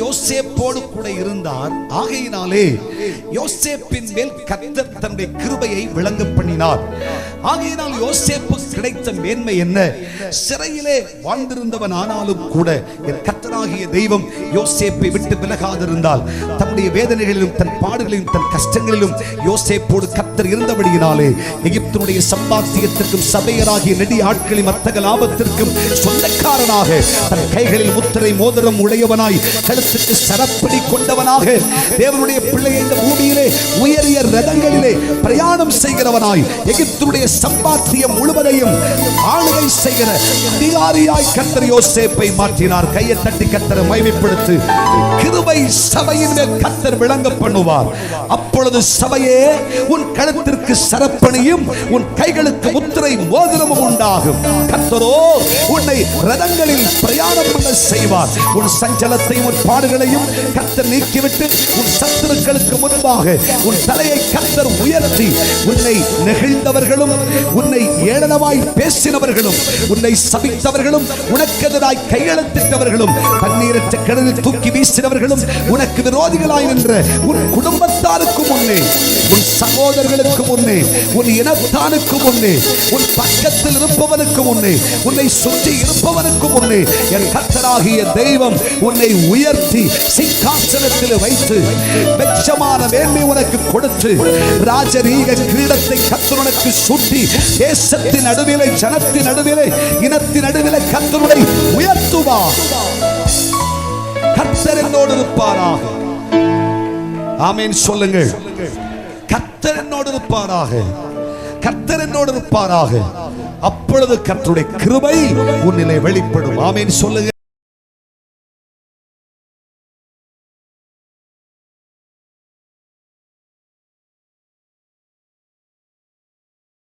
யோசேப்போடு கூட இருந்தார். ஆகையினாலே யோசேப்பின் மேல் கர்த்தர் தன்னுடைய கிருபையை விளங்க பண்ணினார். ஆகையினால் யோசேப்பு கிடைத்த மேன்மை என்ன? சிறையிலே வாழ்ந்திருந்தவன் ஆனாலும் கூட என் கர்த்தராகிய தெய்வம் யோசேப்பை விட்டு விலகாதிருந்தால், தன்னுடைய வேதனைகளிலும் தன் பாடுகளிலும் தன் கஷ்டங்களிலும் யோசேப்போடு கர்த்தர் இருந்தபடியினாலே எகிப்தினுடைய சம்பாத்தியத்திற்கும் சபையராகிய நெடி ஆட்களின் வர்த்தக லாபத்திற்கும் சொந்தக்காரனாக, தன் கைகளில் முத்திரை மோதிரம் உடையவனாய், கழுத்துக்கு சரப்படி கொண்டவனாக, தேவனுடைய பிள்ளையை இந்த பூமியிலே உயரிய ரதங்களிலே பிரயாணம் செய்கிறவனாய், எகிப்தினுடைய சம்பாத்தியம் முழுவதையும் ஆளுகை செய்கிற அதிகாரியாய் கர்த்தர் யோசேப்பை மாற்றினார். கையை தட்டி கர்த்தரை மகிமைப்படுத்து. கிருபை சபையின் மேல் கர்த்தர் விளங்க பண்ணுவார். அப்பொழுது சபையே, உன் கழுத்திற்கு சரப்பணியும் உன் கைகளுக்கு முத்திரை மோதிரமும் உண்டாகும். கர்த்தரோ உன்னை ரதங்களில் பிரயாணம் பண்ண செய்வார். உன் சஞ்சலத்தையும் உன் பாடுகளையும் கர்த்தர் நீக்கிவிட்டு உன் சத்துருக்களுக்கு முன்பாக உன் தலையை கர்த்தர் உயர்த்தி, உன்னை நெகிழ்ந்தவர்களும் உன்னை ஏளனமாய் பேசினவர்களும் உன்னை சபித்தவர்களும் உனக்கெதிராய் கையெழுத்திட்டவர்களும் தண்ணீரற்ற கிணறில் தூக்கி வீசினவர்களும் உனக்கு விரோதிகளாய் நின்ற உன் குடும்பத்தாருக்கு முன்னே, உன் சகோதரர்களுக்கு முன்னே, உன் இனத்தானுக்கு முன்னே, உன் பக்கத்தில் இருப்பவனுக்கு முன்னே, உன்னை சுற்றி இருப்பவனுக்கு முன்னே என் கர்த்தராகிய தெய்வம் உன்னை உயர்த்தி சிங்காசனத்தில் வைத்து வெட்சமான மேன்மை உனக்கு கொடுத்து ராஜரீக கிரீடத்தை கர்த்தர் உனக்கு சூட்டி தேசத்தின் நடுவிலே, ஜனத்தின் நடுவிலே, இனத்தின் நடுவிலே கர்த்தரை உயர்த்துவார். கர்த்தர் என்னோடு இருப்பாராக. ஆமென் சொல்லுங்கள். கர்த்தர் என்னோடு இருப்பாராக. கர்த்தர் என்னோடு இருப்பாராக. அப்பொழுது கர்த்தருடைய கிருபை உன்னிலே வெளிப்படும். ஆமென் சொல்லுங்கள்.